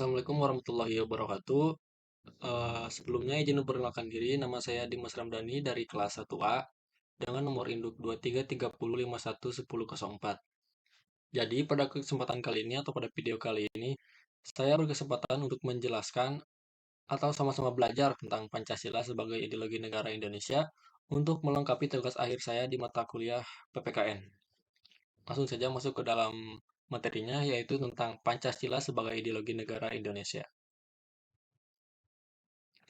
Assalamualaikum warahmatullahi wabarakatuh. Sebelumnya izin memperkenalkan diri, nama saya Dimas Ramdhani dari kelas 1A dengan nomor induk 2330511004. Jadi pada kesempatan kali ini atau pada video kali ini, saya berkesempatan untuk menjelaskan atau sama-sama belajar tentang Pancasila sebagai ideologi negara Indonesia untuk melengkapi tugas akhir saya di mata kuliah PPKN. Langsung saja masuk ke dalam materinya, yaitu tentang Pancasila sebagai ideologi negara Indonesia.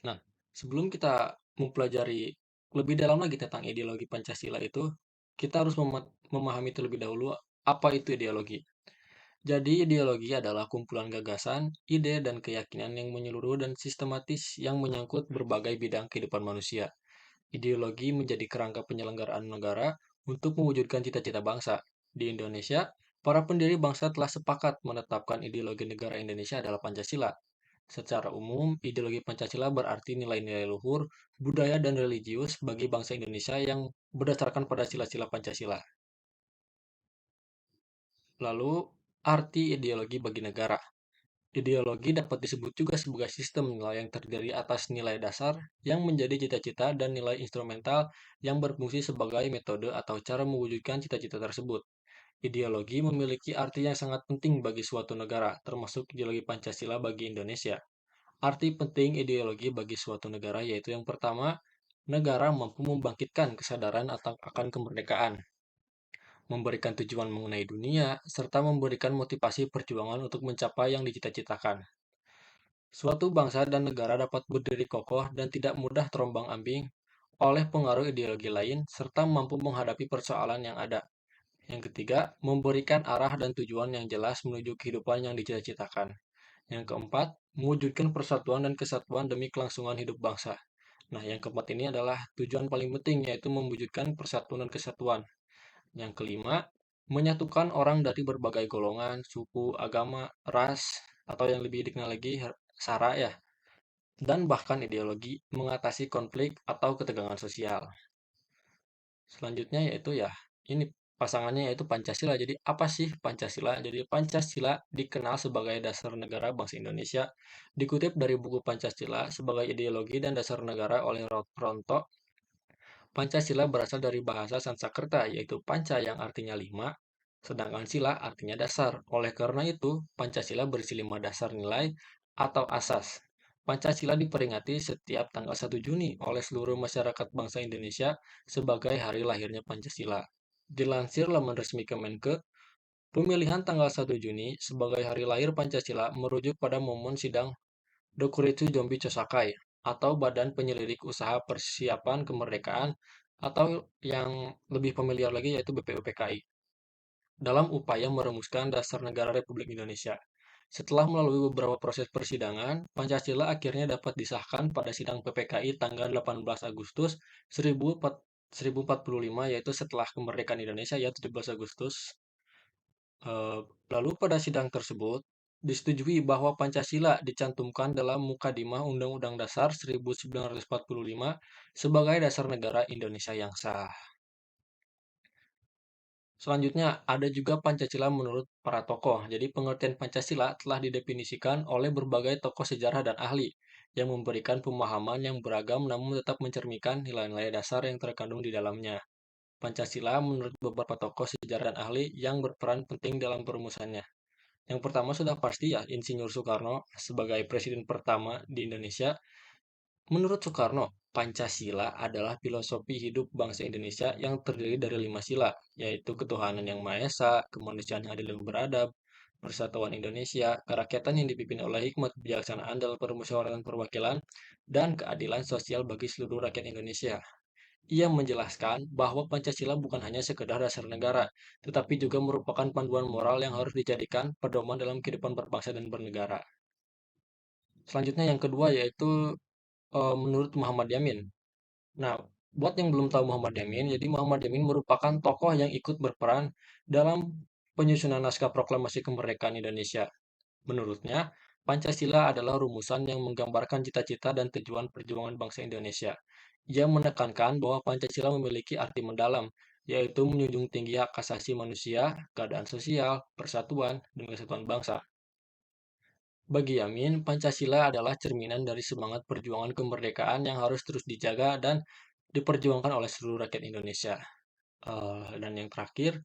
Nah, sebelum kita mempelajari lebih dalam lagi tentang ideologi Pancasila itu, kita harus memahami terlebih dahulu apa itu ideologi. Jadi, ideologi adalah kumpulan gagasan, ide, dan keyakinan yang menyeluruh dan sistematis yang menyangkut berbagai bidang kehidupan manusia. Ideologi menjadi kerangka penyelenggaraan negara untuk mewujudkan cita-cita bangsa. Di Indonesia, para pendiri bangsa telah sepakat menetapkan ideologi negara Indonesia adalah Pancasila. Secara umum, ideologi Pancasila berarti nilai-nilai luhur, budaya, dan religius bagi bangsa Indonesia yang berdasarkan pada sila-sila Pancasila. Lalu, arti ideologi bagi negara. Ideologi dapat disebut juga sebagai sistem nilai yang terdiri atas nilai dasar yang menjadi cita-cita dan nilai instrumental yang berfungsi sebagai metode atau cara mewujudkan cita-cita tersebut. Ideologi memiliki arti yang sangat penting bagi suatu negara, termasuk ideologi Pancasila bagi Indonesia. Arti penting ideologi bagi suatu negara yaitu yang pertama, negara mampu membangkitkan kesadaran atau akan kemerdekaan, memberikan tujuan mengenai dunia, serta memberikan motivasi perjuangan untuk mencapai yang dicita-citakan. Suatu bangsa dan negara dapat berdiri kokoh dan tidak mudah terombang-ambing oleh pengaruh ideologi lain, serta mampu menghadapi persoalan yang ada. Yang ketiga, memberikan arah dan tujuan yang jelas menuju kehidupan yang dicita-citakan. Yang keempat, mewujudkan persatuan dan kesatuan demi kelangsungan hidup bangsa. Nah, yang keempat ini adalah tujuan paling penting, yaitu mewujudkan persatuan dan kesatuan. Yang kelima, menyatukan orang dari berbagai golongan, suku, agama, ras, atau yang lebih dikenal lagi, SARA ya, dan bahkan ideologi mengatasi konflik atau ketegangan sosial. Selanjutnya yaitu ya, ini pasangannya yaitu Pancasila. Jadi apa sih Pancasila? Jadi Pancasila dikenal sebagai dasar negara bangsa Indonesia. Dikutip dari buku Pancasila sebagai ideologi dan dasar negara oleh Ronto, Pancasila berasal dari bahasa Sanskerta yaitu Panca yang artinya lima, sedangkan sila artinya dasar. Oleh karena itu, Pancasila berisi lima dasar nilai atau asas. Pancasila diperingati setiap tanggal 1 Juni oleh seluruh masyarakat bangsa Indonesia sebagai hari lahirnya Pancasila. Dilansir laman resmi Kemenke, pemilihan tanggal 1 Juni sebagai hari lahir Pancasila merujuk pada momen sidang Dokuritsu Jombi Chosakai atau Badan Penyelidik Usaha Persiapan Kemerdekaan atau yang lebih familiar lagi yaitu BPUPKI dalam upaya merumuskan dasar negara Republik Indonesia. Setelah melalui beberapa proses persidangan, Pancasila akhirnya dapat disahkan pada sidang PPKI tanggal 18 Agustus 1045 yaitu setelah kemerdekaan Indonesia ya 17 Agustus. Eh, Lalu pada sidang tersebut disetujui bahwa Pancasila dicantumkan dalam Mukadimah Undang-Undang Dasar 1945 sebagai dasar negara Indonesia yang sah. Selanjutnya, ada juga Pancasila menurut para tokoh. Jadi, pengertian Pancasila telah didefinisikan oleh berbagai tokoh sejarah dan ahli yang memberikan pemahaman yang beragam namun tetap mencerminkan nilai-nilai dasar yang terkandung di dalamnya. Pancasila menurut beberapa tokoh sejarah dan ahli yang berperan penting dalam perumusannya. Yang pertama sudah pasti ya, Insinyur Soekarno sebagai presiden pertama di Indonesia. Menurut Soekarno, Pancasila adalah filosofi hidup bangsa Indonesia yang terdiri dari 5 sila, yaitu ketuhanan yang Maha Esa, kemanusiaan yang adil dan beradab, persatuan Indonesia, kerakyatan yang dipimpin oleh hikmat kebijaksanaan dalam permusyawaratan perwakilan, dan keadilan sosial bagi seluruh rakyat Indonesia. Ia menjelaskan bahwa Pancasila bukan hanya sekedar dasar negara, tetapi juga merupakan panduan moral yang harus dijadikan pedoman dalam kehidupan berbangsa dan bernegara. Selanjutnya yang kedua yaitu menurut Muhammad Yamin. Nah, buat yang belum tahu Muhammad Yamin, jadi Muhammad Yamin merupakan tokoh yang ikut berperan dalam penyusunan naskah proklamasi kemerdekaan Indonesia. Menurutnya, Pancasila adalah rumusan yang menggambarkan cita-cita dan tujuan perjuangan bangsa Indonesia. Ia menekankan bahwa Pancasila memiliki arti mendalam, yaitu menjunjung tinggi hak asasi manusia, keadaan sosial, persatuan, dan kesatuan bangsa. Bagi Yamin, Pancasila adalah cerminan dari semangat perjuangan kemerdekaan yang harus terus dijaga dan diperjuangkan oleh seluruh rakyat Indonesia. Dan yang terakhir,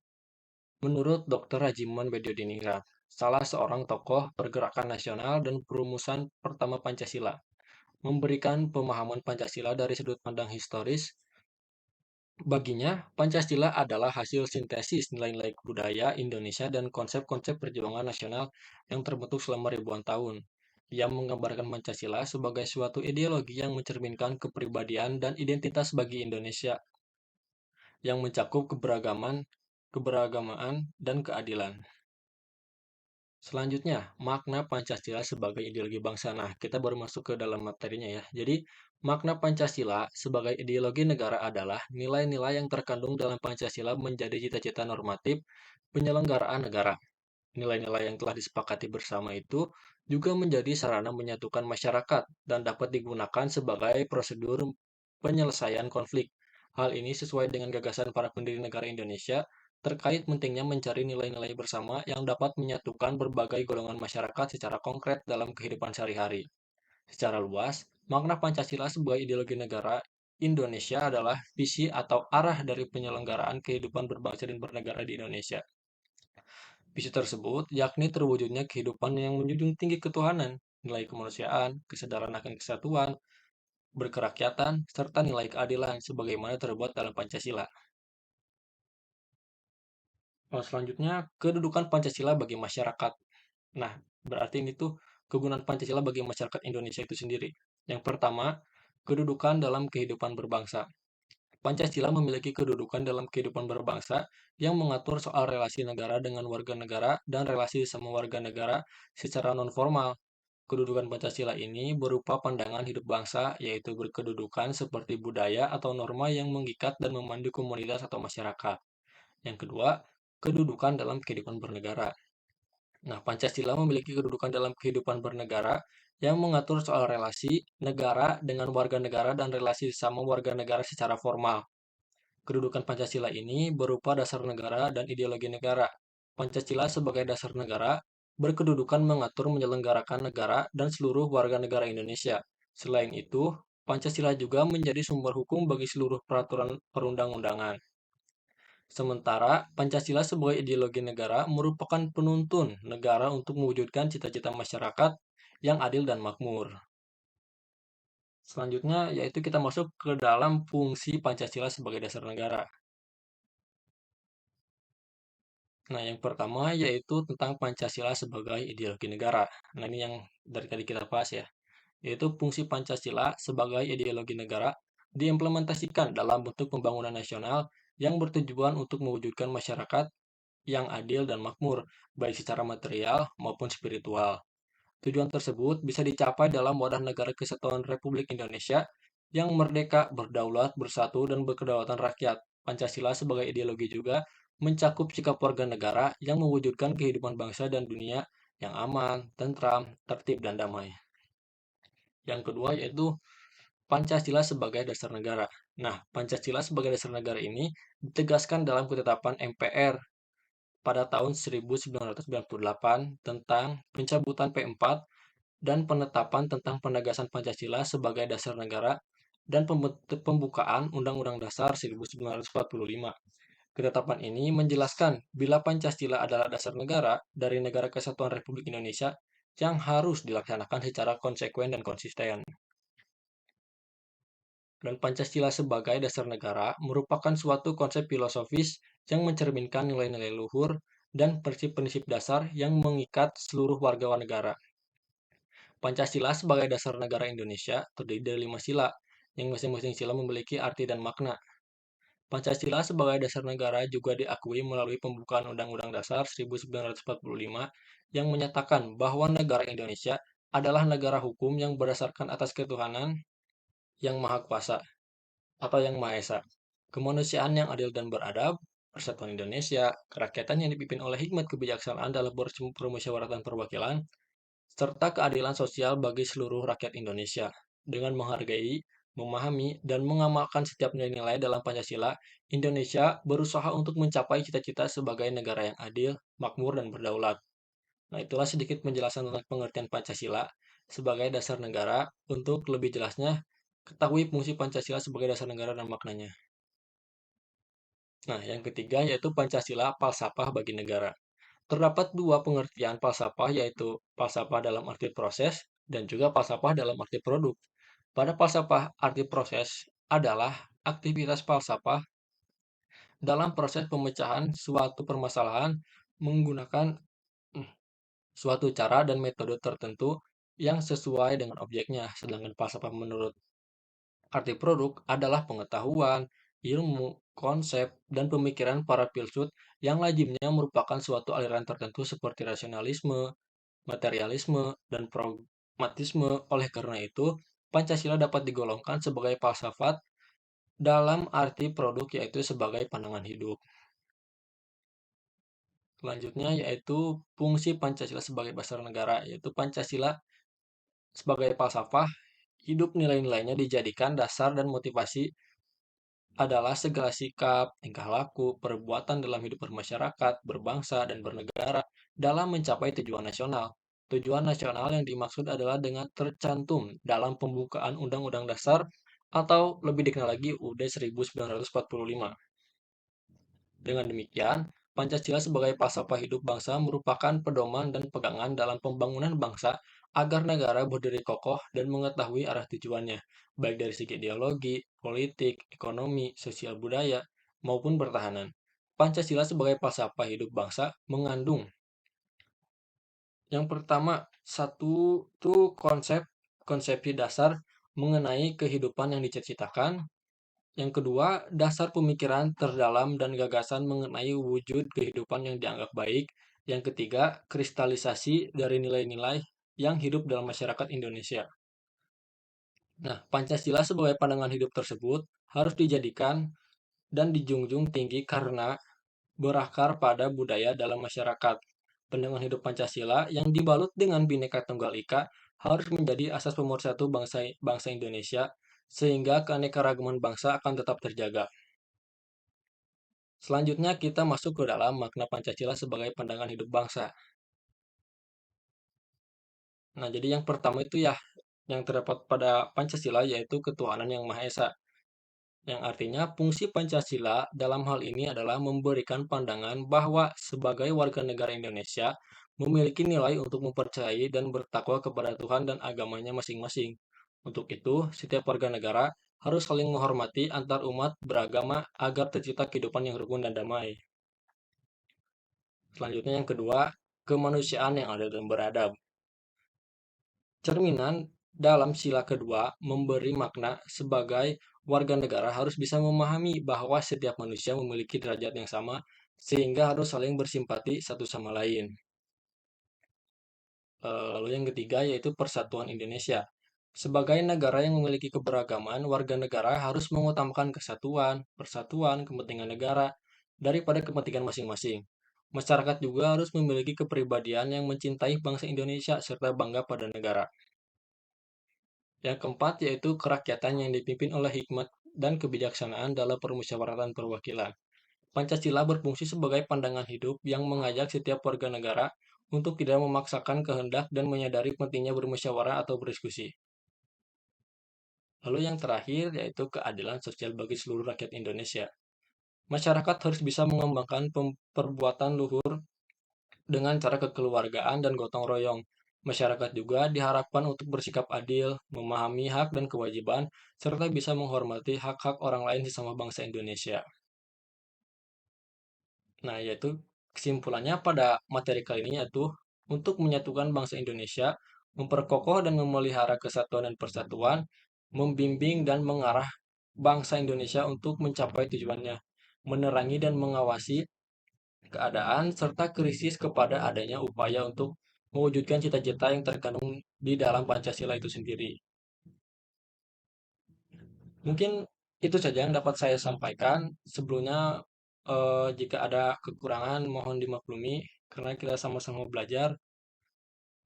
menurut Dr. Rajiman Bediodiningrat, salah seorang tokoh pergerakan nasional dan perumusan pertama Pancasila, memberikan pemahaman Pancasila dari sudut pandang historis. Baginya, Pancasila adalah hasil sintesis nilai-nilai budaya Indonesia dan konsep-konsep perjuangan nasional yang terbentuk selama ribuan tahun. Ia menggambarkan Pancasila sebagai suatu ideologi yang mencerminkan kepribadian dan identitas bagi Indonesia yang mencakup keberagamaan, dan keadilan. Selanjutnya, makna Pancasila sebagai ideologi bangsa. Nah, kita baru masuk ke dalam materinya ya. Jadi, makna Pancasila sebagai ideologi negara adalah nilai-nilai yang terkandung dalam Pancasila menjadi cita-cita normatif penyelenggaraan negara. Nilai-nilai yang telah disepakati bersama itu juga menjadi sarana menyatukan masyarakat dan dapat digunakan sebagai prosedur penyelesaian konflik. Hal ini sesuai dengan gagasan para pendiri negara Indonesia terkait pentingnya mencari nilai-nilai bersama yang dapat menyatukan berbagai golongan masyarakat secara konkret dalam kehidupan sehari-hari. Secara luas, makna Pancasila sebagai ideologi negara Indonesia adalah visi atau arah dari penyelenggaraan kehidupan berbangsa dan bernegara di Indonesia. Visi tersebut yakni terwujudnya kehidupan yang menjunjung tinggi ketuhanan, nilai kemanusiaan, kesadaran akan kesatuan, berkerakyatan, serta nilai keadilan sebagaimana terbuat dalam Pancasila. Selanjutnya, kedudukan Pancasila bagi masyarakat. Nah, berarti ini tuh kegunaan Pancasila bagi masyarakat Indonesia itu sendiri. Yang pertama, kedudukan dalam kehidupan berbangsa. Pancasila memiliki kedudukan dalam kehidupan berbangsa yang mengatur soal relasi negara dengan warga negara dan relasi sama warga negara secara non-formal. Kedudukan Pancasila ini berupa pandangan hidup bangsa, yaitu berkedudukan seperti budaya atau norma yang mengikat dan memandu komunitas atau masyarakat. Yang kedua, kedudukan dalam kehidupan bernegara. Nah, Pancasila memiliki kedudukan dalam kehidupan bernegara yang mengatur soal relasi negara dengan warga negara dan relasi sama warga negara secara formal. Kedudukan Pancasila ini berupa dasar negara dan ideologi negara. Pancasila sebagai dasar negara berkedudukan mengatur menyelenggarakan negara dan seluruh warga negara Indonesia. Selain itu, Pancasila juga menjadi sumber hukum bagi seluruh peraturan perundang-undangan. Sementara, Pancasila sebagai ideologi negara merupakan penuntun negara untuk mewujudkan cita-cita masyarakat yang adil dan makmur. Selanjutnya, yaitu kita masuk ke dalam fungsi Pancasila sebagai dasar negara. Nah, yang pertama yaitu tentang Pancasila sebagai ideologi negara. Nah, ini yang dari tadi kita bahas ya, yaitu fungsi Pancasila sebagai ideologi negara diimplementasikan dalam bentuk pembangunan nasional yang bertujuan untuk mewujudkan masyarakat yang adil dan makmur, baik secara material maupun spiritual. Tujuan tersebut bisa dicapai dalam wadah negara kesatuan Republik Indonesia yang merdeka, berdaulat, bersatu, dan berkedaulatan rakyat. Pancasila sebagai ideologi juga mencakup sikap warga negara yang mewujudkan kehidupan bangsa dan dunia yang aman, tentram, tertib, dan damai. Yang kedua yaitu Pancasila sebagai dasar negara. Nah, Pancasila sebagai dasar negara ini ditegaskan dalam ketetapan MPR pada tahun 1998 tentang pencabutan P4 dan penetapan tentang penegasan Pancasila sebagai dasar negara dan pembukaan Undang-Undang Dasar 1945. Ketetapan ini menjelaskan bila Pancasila adalah dasar negara dari Negara Kesatuan Republik Indonesia yang harus dilaksanakan secara konsekuen dan konsisten. Dan Pancasila sebagai dasar negara merupakan suatu konsep filosofis yang mencerminkan nilai-nilai luhur dan prinsip-prinsip dasar yang mengikat seluruh warga negara. Pancasila sebagai dasar negara Indonesia terdiri dari 5 sila, yang masing-masing sila memiliki arti dan makna. Pancasila sebagai dasar negara juga diakui melalui pembukaan Undang-Undang Dasar 1945 yang menyatakan bahwa negara Indonesia adalah negara hukum yang berdasarkan atas ketuhanan yang Maha Kuasa atau yang Maha Esa, kemanusiaan yang adil dan beradab, persatuan Indonesia, kerakyatan yang dipimpin oleh hikmat kebijaksanaan dalam permusyawaratan perwakilan, serta keadilan sosial bagi seluruh rakyat Indonesia. Dengan menghargai, memahami, dan mengamalkan setiap nilai-nilai dalam Pancasila, Indonesia berusaha untuk mencapai cita-cita sebagai negara yang adil, makmur, dan berdaulat. Nah, itulah sedikit penjelasan tentang pengertian Pancasila sebagai dasar negara. Untuk lebih jelasnya, ketahui fungsi Pancasila sebagai dasar negara dan maknanya. Nah, yang ketiga yaitu Pancasila falsafah bagi negara. Terdapat dua pengertian falsafah, yaitu falsafah dalam arti proses dan juga falsafah dalam arti produk. Pada falsafah arti proses adalah aktivitas falsafah dalam proses pemecahan suatu permasalahan menggunakan mm, suatu cara dan metode tertentu yang sesuai dengan objeknya. Sedangkan falsafah menurut arti produk adalah pengetahuan, ilmu, konsep, dan pemikiran para filsuf yang lazimnya merupakan suatu aliran tertentu seperti rasionalisme, materialisme, dan pragmatisme. Oleh karena itu, Pancasila dapat digolongkan sebagai falsafat dalam arti produk, yaitu sebagai pandangan hidup. Selanjutnya yaitu fungsi Pancasila sebagai dasar negara, yaitu Pancasila sebagai falsafah hidup, nilai-nilainya dijadikan dasar dan motivasi adalah segala sikap, tingkah laku, perbuatan dalam hidup bermasyarakat, berbangsa, dan bernegara dalam mencapai tujuan nasional. Tujuan nasional yang dimaksud adalah dengan tercantum dalam pembukaan Undang-Undang Dasar atau lebih dikenal lagi UUD 1945. Dengan demikian, Pancasila sebagai falsafah hidup bangsa merupakan pedoman dan pegangan dalam pembangunan bangsa agar negara berdiri kokoh dan mengetahui arah tujuannya, baik dari segi ideologi, politik, ekonomi, sosial budaya, maupun pertahanan. Pancasila sebagai falsafah hidup bangsa mengandung yang pertama, satu itu konsepsi dasar mengenai kehidupan yang dicita-citakan. Yang kedua, dasar pemikiran terdalam dan gagasan mengenai wujud kehidupan yang dianggap baik. Yang ketiga, kristalisasi dari nilai-nilai yang hidup dalam masyarakat Indonesia. Nah, Pancasila sebagai pandangan hidup tersebut harus dijadikan dan dijunjung tinggi karena berakar pada budaya dalam masyarakat. Pandangan hidup Pancasila yang dibalut dengan Bhinneka Tunggal Ika harus menjadi asas pemersatu bangsa bangsa Indonesia sehingga keanekaragaman bangsa akan tetap terjaga. Selanjutnya kita masuk ke dalam makna Pancasila sebagai pandangan hidup bangsa. Nah, jadi yang pertama itu ya, yang terdapat pada Pancasila yaitu ketuhanan yang Maha Esa. Yang artinya fungsi Pancasila dalam hal ini adalah memberikan pandangan bahwa sebagai warga negara Indonesia memiliki nilai untuk mempercayai dan bertakwa kepada Tuhan dan agamanya masing-masing. Untuk itu, setiap warga negara harus saling menghormati antar umat beragama agar tercipta kehidupan yang rukun dan damai. Selanjutnya yang kedua, kemanusiaan yang adil dan beradab. Cerminan dalam sila kedua memberi makna sebagai warga negara harus bisa memahami bahwa setiap manusia memiliki derajat yang sama sehingga harus saling bersimpati satu sama lain. Lalu yang ketiga yaitu persatuan Indonesia. Sebagai negara yang memiliki keberagaman, warga negara harus mengutamakan kesatuan, persatuan, kepentingan negara daripada kepentingan masing-masing. Masyarakat juga harus memiliki kepribadian yang mencintai bangsa Indonesia serta bangga pada negara. Yang keempat yaitu kerakyatan yang dipimpin oleh hikmat dan kebijaksanaan dalam permusyawaratan perwakilan. Pancasila berfungsi sebagai pandangan hidup yang mengajak setiap warga negara untuk tidak memaksakan kehendak dan menyadari pentingnya bermusyawarah atau berdiskusi. Lalu yang terakhir yaitu keadilan sosial bagi seluruh rakyat Indonesia. Masyarakat harus bisa mengembangkan perbuatan luhur dengan cara kekeluargaan dan gotong royong. Masyarakat juga diharapkan untuk bersikap adil, memahami hak dan kewajiban, serta bisa menghormati hak-hak orang lain sesama bangsa Indonesia. Nah, yaitu kesimpulannya pada materi kali ini yaitu untuk menyatukan bangsa Indonesia, memperkokoh dan memelihara kesatuan dan persatuan, membimbing dan mengarah bangsa Indonesia untuk mencapai tujuannya, menerangi dan mengawasi keadaan, serta krisis kepada adanya upaya untuk mewujudkan cita-cita yang terkandung di dalam Pancasila itu sendiri. Mungkin itu saja yang dapat saya sampaikan. Sebelumnya, jika ada kekurangan mohon dimaklumi karena kita sama-sama belajar.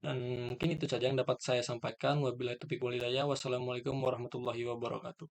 Dan mungkin itu saja yang dapat saya sampaikan. Wabillahi taufiq wal hidayah. Wassalamualaikum warahmatullahi wabarakatuh.